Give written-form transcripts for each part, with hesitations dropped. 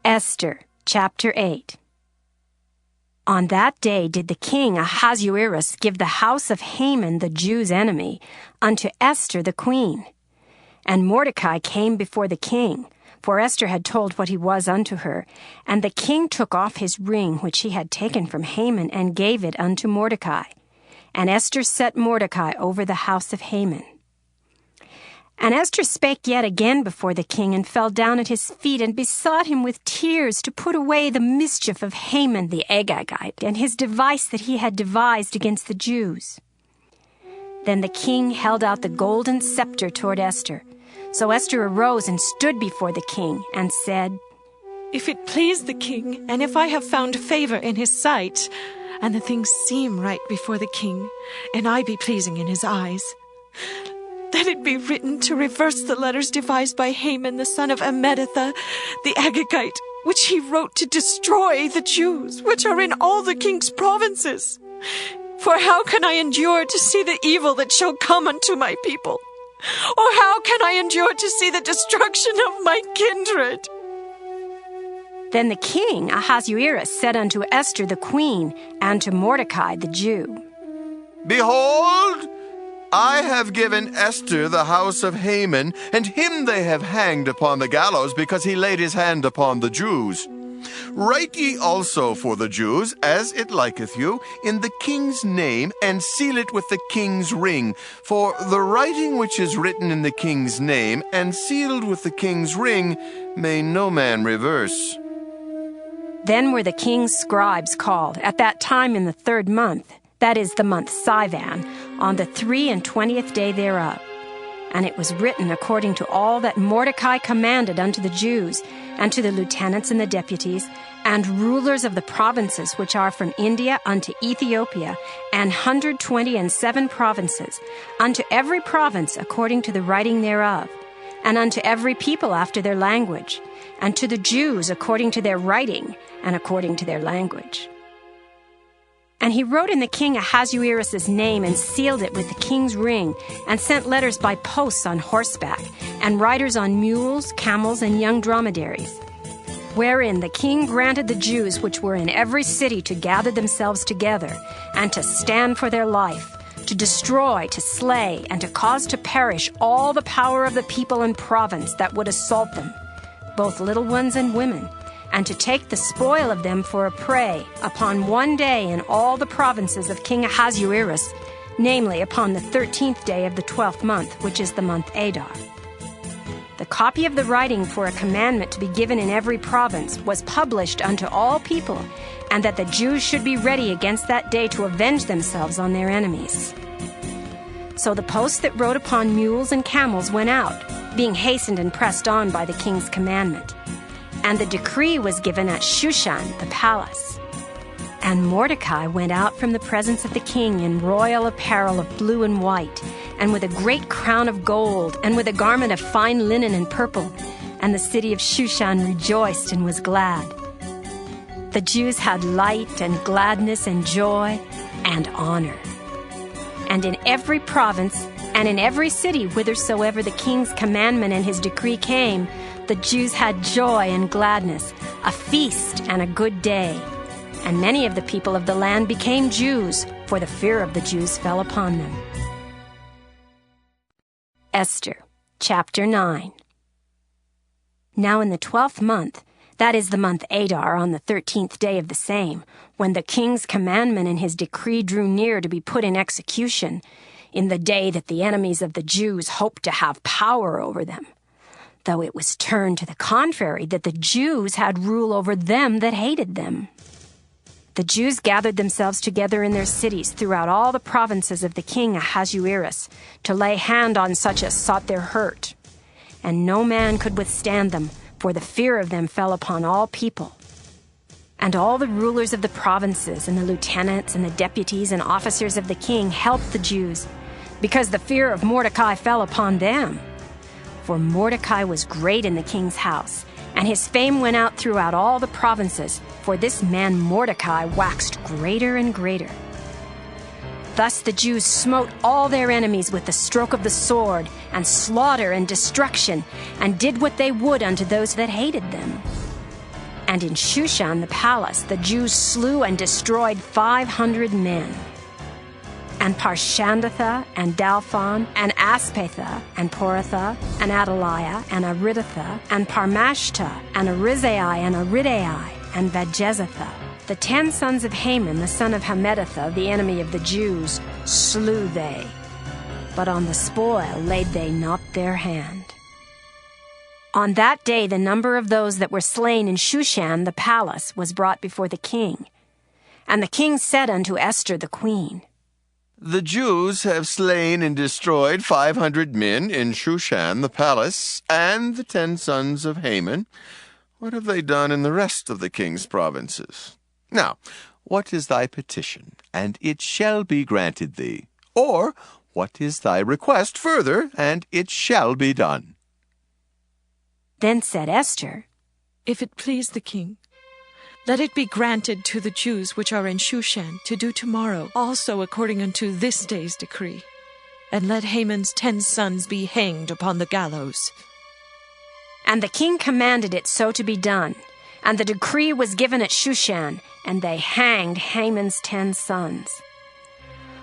Esther, chapter 8. On that day did the king Ahasuerus give the house of Haman the Jews' enemy unto Esther the queen. And Mordecai came before the king, for Esther had told what he was unto her. And the king took off his ring which he had taken from Haman, and gave it unto Mordecai. And Esther set Mordecai over the house of Haman. And Esther spake yet again before the king, and fell down at his feet, and besought him with tears to put away the mischief of Haman the Agagite, and his device that he had devised against the Jews. Then the king held out the golden scepter toward Esther. So Esther arose and stood before the king, and said, If it please the king, and if I have found favor in his sight, and the things seem right before the king, and I be pleasing in his eyes, let it be written to reverse the letters devised by Haman the son of Ammedatha, the Agagite, which he wrote to destroy the Jews, which are in all the king's provinces. For how can I endure to see the evil that shall come unto my people? Or how can I endure to see the destruction of my kindred? Then the king Ahasuerus said unto Esther the queen, and to Mordecai the Jew, Behold, I have given Esther the house of Haman, and him they have hanged upon the gallows, because he laid his hand upon the Jews. Write ye also for the Jews, as it liketh you, in the king's name, and seal it with the king's ring. For the writing which is written in the king's name, and sealed with the king's ring, may no man reverse. Then were the king's scribes called at that time in the 3rd month, that is the month Sivan, on the 23rd day thereof. And it was written according to all that Mordecai commanded unto the Jews, and to the lieutenants and the deputies, and rulers of the provinces which are from India unto Ethiopia, and 127 provinces, unto every province according to the writing thereof, and unto every people after their language, and to the Jews according to their writing, and according to their language. And he wrote in the king Ahasuerus' name, and sealed it with the king's ring, and sent letters by posts on horseback, and riders on mules, camels, and young dromedaries, wherein the king granted the Jews which were in every city to gather themselves together, and to stand for their life, to destroy, to slay, and to cause to perish all the power of the people and province that would assault them, both little ones and women, and to take the spoil of them for a prey upon one day in all the provinces of King Ahasuerus, namely upon the 13th day of the 12th month, which is the month Adar. The copy of the writing for a commandment to be given in every province was published unto all people, and that the Jews should be ready against that day to avenge themselves on their enemies. So the posts that rode upon mules and camels went out, being hastened and pressed on by the king's commandment. And the decree was given at Shushan, the palace. And Mordecai went out from the presence of the king in royal apparel of blue and white, and with a great crown of gold, and with a garment of fine linen and purple. And the city of Shushan rejoiced and was glad. The Jews had light and gladness and joy and honor. And in every province and in every city whithersoever the king's commandment and his decree came, the Jews had joy and gladness, a feast and a good day. And many of the people of the land became Jews, for the fear of the Jews fell upon them. Esther, chapter 9. Now in the 12th month, that is the month Adar, on the 13th day of the same, when the king's commandment and his decree drew near to be put in execution, in the day that the enemies of the Jews hoped to have power over them, though it was turned to the contrary, that the Jews had rule over them that hated them. The Jews gathered themselves together in their cities throughout all the provinces of the king Ahasuerus, to lay hand on such as sought their hurt. And no man could withstand them, for the fear of them fell upon all people. And all the rulers of the provinces, and the lieutenants, and the deputies, and officers of the king helped the Jews, because the fear of Mordecai fell upon them. For Mordecai was great in the king's house, and his fame went out throughout all the provinces, for this man Mordecai waxed greater and greater. Thus the Jews smote all their enemies with the stroke of the sword, and slaughter and destruction, and did what they would unto those that hated them. And in Shushan the palace the Jews slew and destroyed 500 men. And Parshandatha, and Dalphon, and Aspatha, and Poratha, and Adaliah, and Aridatha, and Parmashta, and Arizai, and Aridai, and Vajezatha, the 10 sons of Haman, the son of Hammedatha, the enemy of the Jews, slew they. But on the spoil laid they not their hand. On that day the number of those that were slain in Shushan the palace was brought before the king. And the king said unto Esther the queen, The Jews have slain and destroyed 500 men in Shushan the palace, and the 10 sons of Haman. What have they done in the rest of the king's provinces? Now, what is thy petition, and it shall be granted thee? Or, what is thy request further, and it shall be done? Then said Esther, If it please the king, let it be granted to the Jews which are in Shushan to do tomorrow also according unto this day's decree. And let Haman's 10 sons be hanged upon the gallows. And the king commanded it so to be done. And the decree was given at Shushan, and they hanged Haman's 10 sons.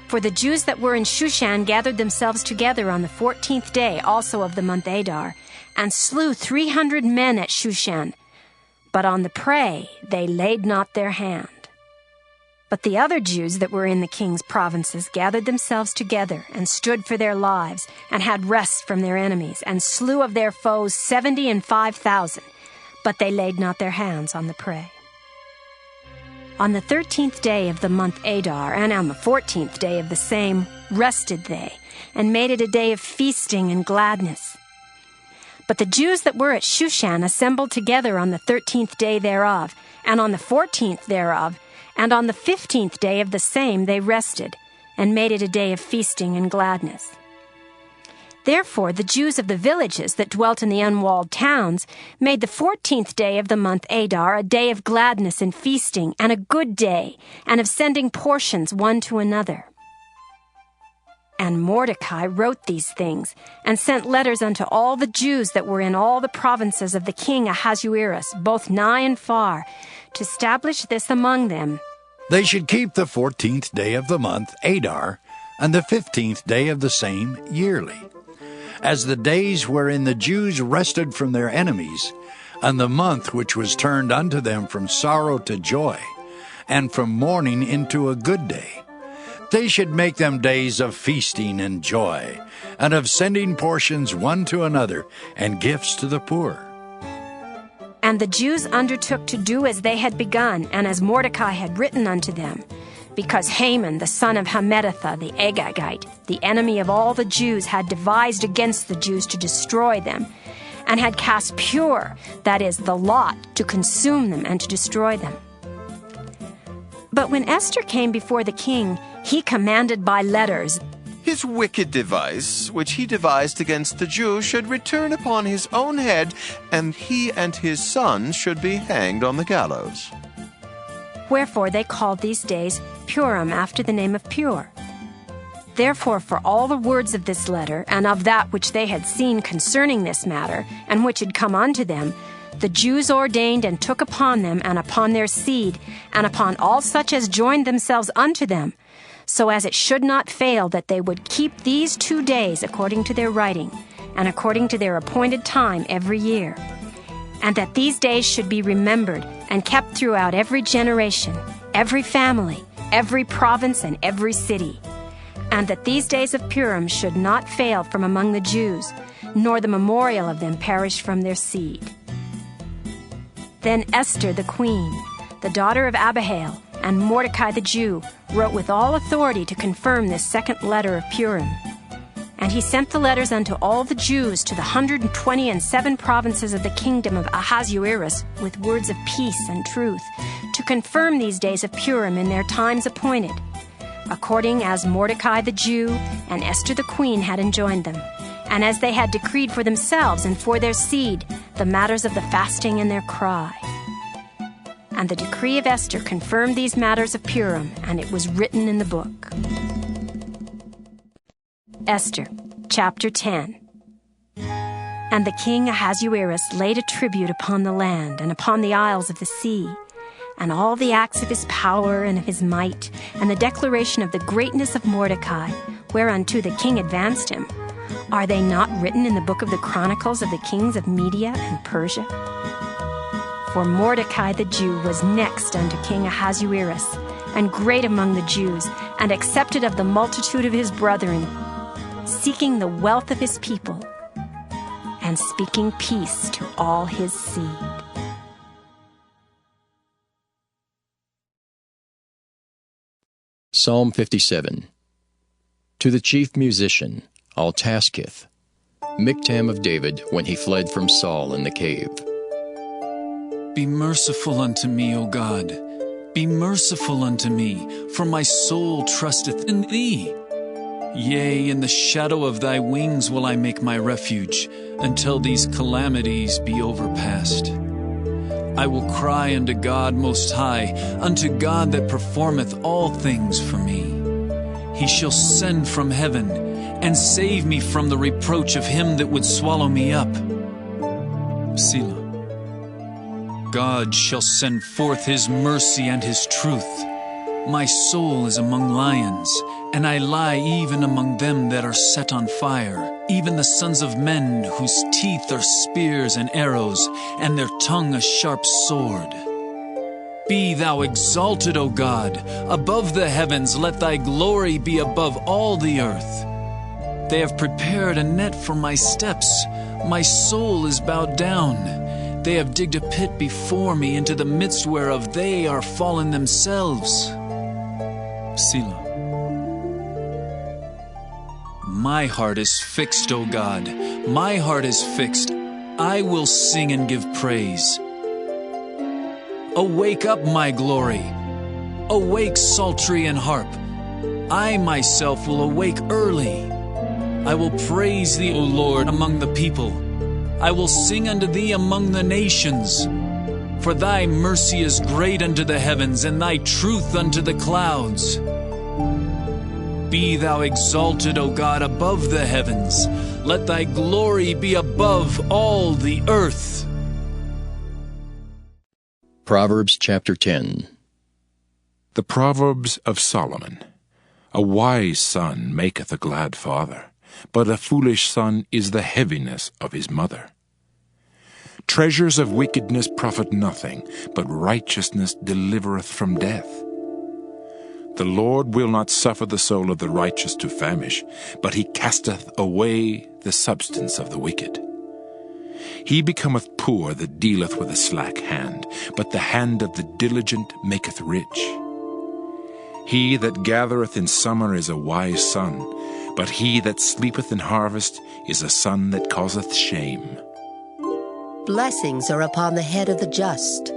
For the Jews that were in Shushan gathered themselves together on the 14th day also of the month Adar, and slew 300 men at Shushan. But on the prey they laid not their hand. But the other Jews that were in the king's provinces gathered themselves together, and stood for their lives, and had rest from their enemies, and slew of their foes 75,000, but they laid not their hands on the prey. On the 13th day of the month Adar, and on the 14th day of the same, rested they, and made it a day of feasting and gladness. But the Jews that were at Shushan assembled together on the 13th day thereof, and on the 14th thereof, and on the 15th day of the same they rested, and made it a day of feasting and gladness. Therefore the Jews of the villages that dwelt in the unwalled towns made the 14th day of the month Adar a day of gladness and feasting, and a good day, and of sending portions one to another. And Mordecai wrote these things, and sent letters unto all the Jews that were in all the provinces of the king Ahasuerus, both nigh and far, to establish this among them. They should keep the 14th day of the month Adar, and the 15th day of the same yearly, as the days wherein the Jews rested from their enemies, and the month which was turned unto them from sorrow to joy, and from mourning into a good day. They should make them days of feasting and joy, and of sending portions one to another, and gifts to the poor. And the Jews undertook to do as they had begun, and as Mordecai had written unto them, because Haman the son of Hammedatha the Agagite, the enemy of all the Jews, had devised against the Jews to destroy them, and had cast pur, that is, the lot, to consume them and to destroy them. But when Esther came before the king, he commanded by letters, His wicked device, which he devised against the Jews, should return upon his own head, and he and his sons should be hanged on the gallows. Wherefore they called these days Purim, after the name of Pur. Therefore for all the words of this letter, and of that which they had seen concerning this matter, and which had come unto them, the Jews ordained and took upon them, and upon their seed, and upon all such as joined themselves unto them, so as it should not fail that they would keep these 2 days according to their writing, and according to their appointed time every year, and that these days should be remembered and kept throughout every generation, every family, every province, and every city, and that these days of Purim should not fail from among the Jews, nor the memorial of them perish from their seed. Then Esther the queen, the daughter of Abihail, and Mordecai the Jew, wrote with all authority to confirm this second letter of Purim. And he sent the letters unto all the Jews to the 127 provinces of the kingdom of Ahasuerus with words of peace and truth, to confirm these days of Purim in their times appointed, according as Mordecai the Jew and Esther the queen had enjoined them, and as they had decreed for themselves and for their seed the matters of the fasting and their cry. And the decree of Esther confirmed these matters of Purim, and it was written in the book. Esther, chapter 10. And the king Ahasuerus laid a tribute upon the land and upon the isles of the sea, and all the acts of his power and of his might, and the declaration of the greatness of Mordecai, whereunto the king advanced him. Are they not written in the book of the Chronicles of the kings of Media and Persia? For Mordecai the Jew was next unto King Ahasuerus, and great among the Jews, and accepted of the multitude of his brethren, seeking the wealth of his people, and speaking peace to all his seed. Psalm 57. To the chief musician, Altaschith, Miktam of David, when he fled from Saul in the cave. Be merciful unto me, O God. Be merciful unto me, for my soul trusteth in thee. Yea, in the shadow of thy wings will I make my refuge, until these calamities be overpast. I will cry unto God Most High, unto God that performeth all things for me. He shall send from heaven, and save me from the reproach of him that would swallow me up. Selah. God shall send forth his mercy and his truth. My soul is among lions, and I lie even among them that are set on fire, even the sons of men whose teeth are spears and arrows, and their tongue a sharp sword. Be thou exalted, O God, above the heavens. Let thy glory be above all the earth. They have prepared a net for my steps. My soul is bowed down. They have digged a pit before me, into the midst whereof they are fallen themselves. Selah. My heart is fixed, O God. My heart is fixed. I will sing and give praise. Awake up, my glory. Awake, psaltery and harp. I myself will awake early. I will praise thee, O Lord, among the people. I will sing unto thee among the nations. For thy mercy is great unto the heavens, and thy truth unto the clouds. Be thou exalted, O God, above the heavens. Let thy glory be above all the earth. Proverbs chapter 10. The Proverbs of Solomon. A wise son maketh a glad father, but a foolish son is the heaviness of his mother. Treasures of wickedness profit nothing, but righteousness delivereth from death. The Lord will not suffer the soul of the righteous to famish, but he casteth away the substance of the wicked. He becometh poor that dealeth with a slack hand, but the hand of the diligent maketh rich. He that gathereth in summer is a wise son, but he that sleepeth in harvest is a son that causeth shame. Blessings are upon the head of the just,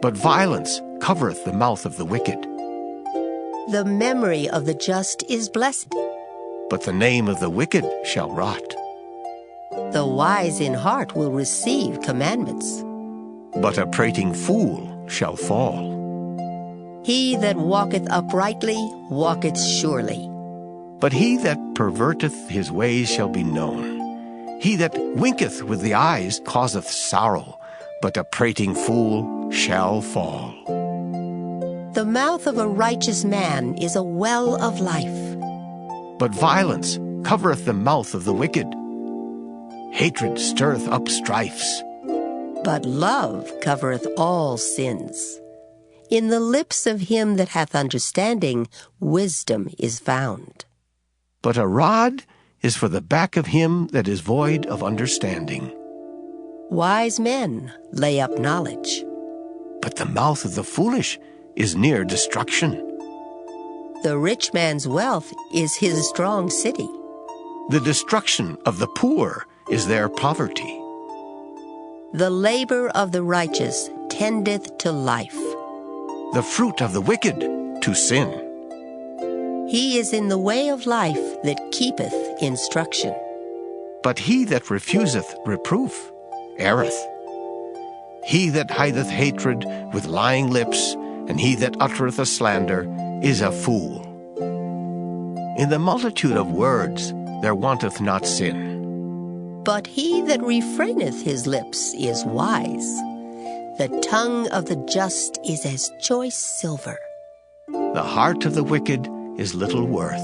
But violence covereth the mouth of the wicked. the memory of the just is blessed. But the name of the wicked shall rot. The wise in heart will receive commandments. But a prating fool shall fall. He that walketh uprightly walketh surely. But he that perverteth his ways shall be known. He that winketh with the eyes causeth sorrow, but a prating fool shall fall. The mouth of a righteous man is a well of life. But violence covereth the mouth of the wicked. Hatred stirreth up strifes. But love covereth all sins. In the lips of him that hath understanding, wisdom is found. But a rod is for the back of him that is void of understanding. Wise men lay up knowledge. But the mouth of the foolish is near destruction. The rich man's wealth is his strong city. The destruction of the poor is their poverty. The labor of the righteous tendeth to life. The fruit of the wicked to sin. He is in the way of life that keepeth instruction. But he that refuseth reproof erreth. He that hideth hatred with lying lips, and he that uttereth a slander, is a fool. In the multitude of words there wanteth not sin, But he that refraineth his lips is wise. The tongue of the just is as choice silver. The heart of the wicked is little worth.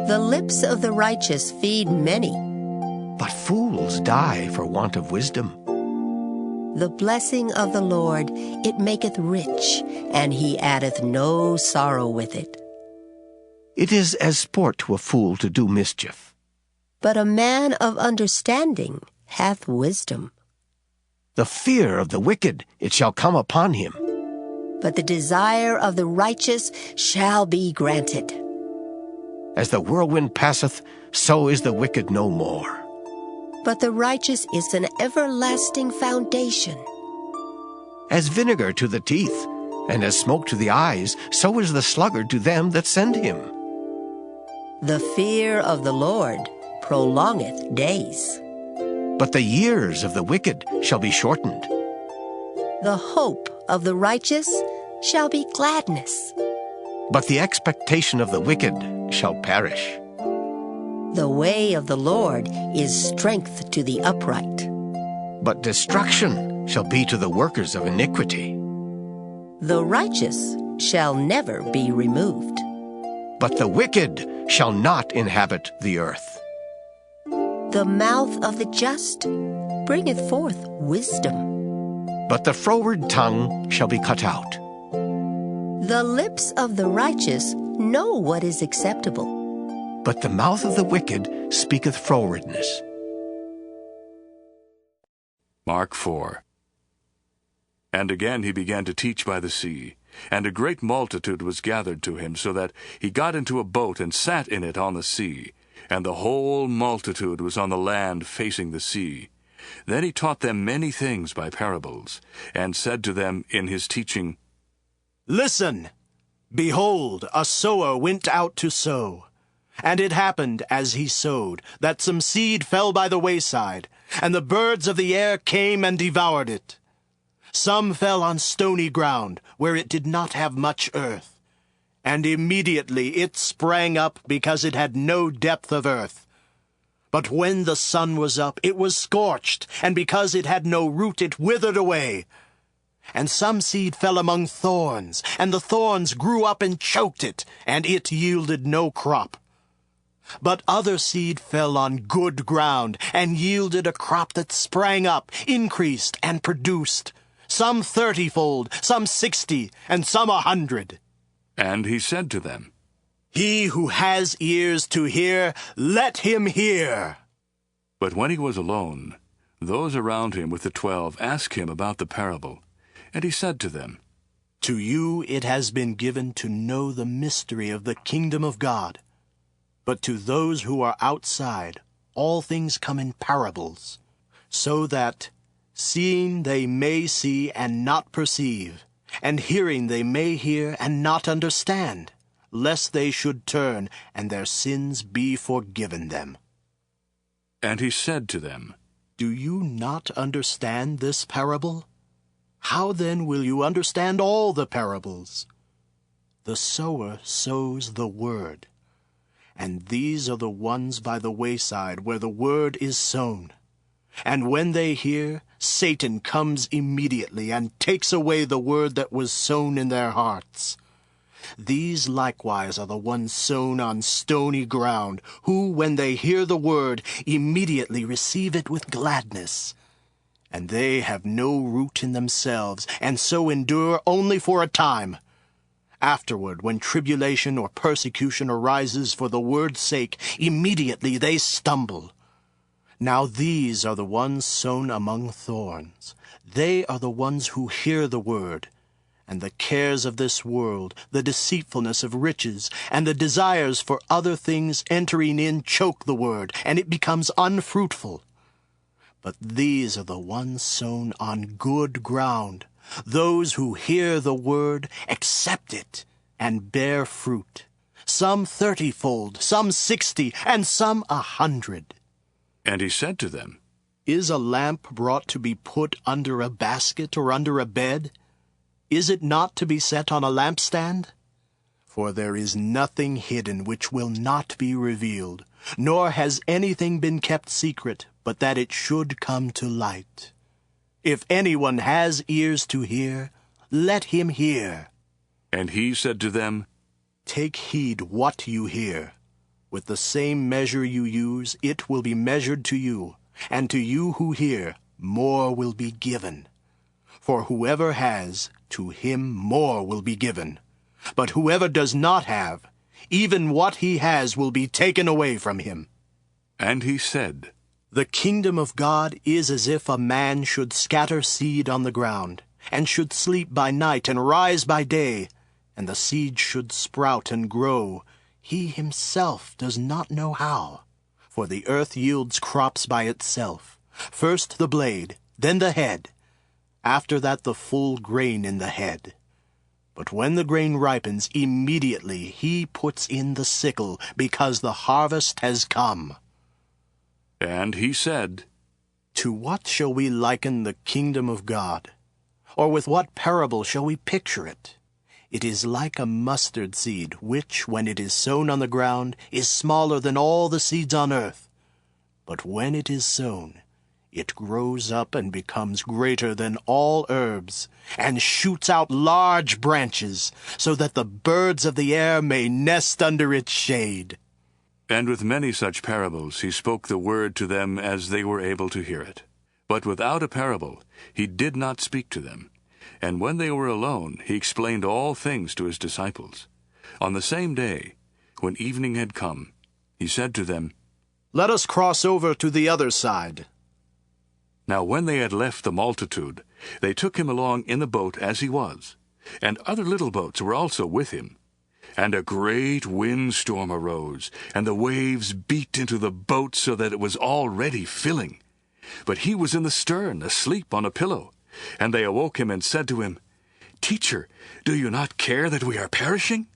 The lips of the righteous feed many. But fools die for want of wisdom. The blessing of the Lord, it maketh rich, and he addeth no sorrow with it. It is as sport to a fool to do mischief. But a man of understanding hath wisdom. The fear of the wicked, it shall come upon him. But the desire of the righteous shall be granted. As the whirlwind passeth, so is the wicked no more. But the righteous is an everlasting foundation. As vinegar to the teeth, and as smoke to the eyes, so is the sluggard to them that send him. The fear of the Lord prolongeth days. But the years of the wicked shall be shortened. The hope of the righteous shall be gladness. But the expectation of the wicked shall perish. The way of the Lord is strength to the upright. But destruction shall be to the workers of iniquity. The righteous shall never be removed. But the wicked shall not inhabit the earth. The mouth of the just bringeth forth wisdom. But the froward tongue shall be cut out. The lips of the righteous know what is acceptable. But the mouth of the wicked speaketh frowardness. Mark 4. And again he began to teach by the sea, and a great multitude was gathered to him, so that he got into a boat and sat in it on the sea, and the whole multitude was on the land facing the sea. Then he taught them many things by parables, and said to them in his teaching, Listen! Behold, a sower went out to sow. And it happened, as he sowed, that some seed fell by the wayside, and the birds of the air came and devoured it. Some fell on stony ground, where it did not have much earth. And immediately it sprang up, because it had no depth of earth. But when the sun was up, it was scorched, and because it had no root, it withered away. And some seed fell among thorns, and the thorns grew up and choked it, and it yielded no crop. But other seed fell on good ground, and yielded a crop that sprang up, increased, and produced, some 30-fold, some 60, and some 100. And he said to them, He who has ears to hear, let him hear. But when he was alone, those around him with the 12 asked him about the parable. And he said to them, To you it has been given to know the mystery of the kingdom of God. But to those who are outside, all things come in parables, so that, seeing they may see and not perceive, and hearing they may hear and not understand, lest they should turn, and their sins be forgiven them. And he said to them, Do you not understand this parable? How then will you understand all the parables? The sower sows the word. And these are the ones by the wayside where the word is sown. And when they hear, Satan comes immediately and takes away the word that was sown in their hearts. These likewise are the ones sown on stony ground, who, when they hear the word, immediately receive it with gladness. And they have no root in themselves, and so endure only for a time. Afterward, when tribulation or persecution arises for the word's sake, immediately they stumble. Now these are the ones sown among thorns. They are the ones who hear the word, and the cares of this world, the deceitfulness of riches, and the desires for other things entering in choke the word, and it becomes unfruitful. But these are the ones sown on good ground, those who hear the word, accept it, and bear fruit, some 30-fold, some 60, and some 100. And he said to them, Is a lamp brought to be put under a basket or under a bed? Is it not to be set on a lampstand? For there is nothing hidden which will not be revealed, nor has anything been kept secret, but that it should come to light. If anyone has ears to hear, let him hear. And he said to them, Take heed what you hear. With the same measure you use, it will be measured to you, and to you who hear, more will be given. For whoever has, to him more will be given. But whoever does not have, even what he has will be taken away from him. And he said, The kingdom of God is as if a man should scatter seed on the ground, and should sleep by night and rise by day, and the seed should sprout and grow. He himself does not know how. For the earth yields crops by itself, first the blade, then the head, after that the full grain in the head. But when the grain ripens, immediately he puts in the sickle, because the harvest has come. And he said, To what shall we liken the kingdom of God? Or with what parable shall we picture it? It is like a mustard seed, which, when it is sown on the ground, is smaller than all the seeds on earth. But when it is sown, it grows up and becomes greater than all herbs, and shoots out large branches, so that the birds of the air may nest under its shade. And with many such parables he spoke the word to them as they were able to hear it. But without a parable he did not speak to them. And when they were alone, he explained all things to his disciples. On the same day, when evening had come, he said to them, Let us cross over to the other side. Now when they had left the multitude, they took him along in the boat as he was, and other little boats were also with him. And a great windstorm arose, and the waves beat into the boat so that it was already filling. But he was in the stern, asleep on a pillow. And they awoke him and said to him, Teacher, do you not care that we are perishing?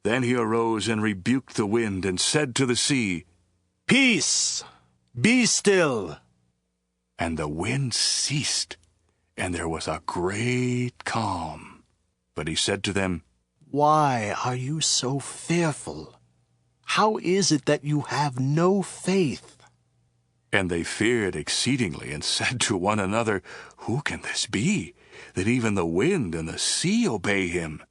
Then he arose and rebuked the wind and said to the sea, Peace, be still. And the wind ceased, and there was a great calm. But he said to them, Why are you so fearful? How is it that you have no faith? And they feared exceedingly, and said to one another, Who can this be, that even the wind and the sea obey him?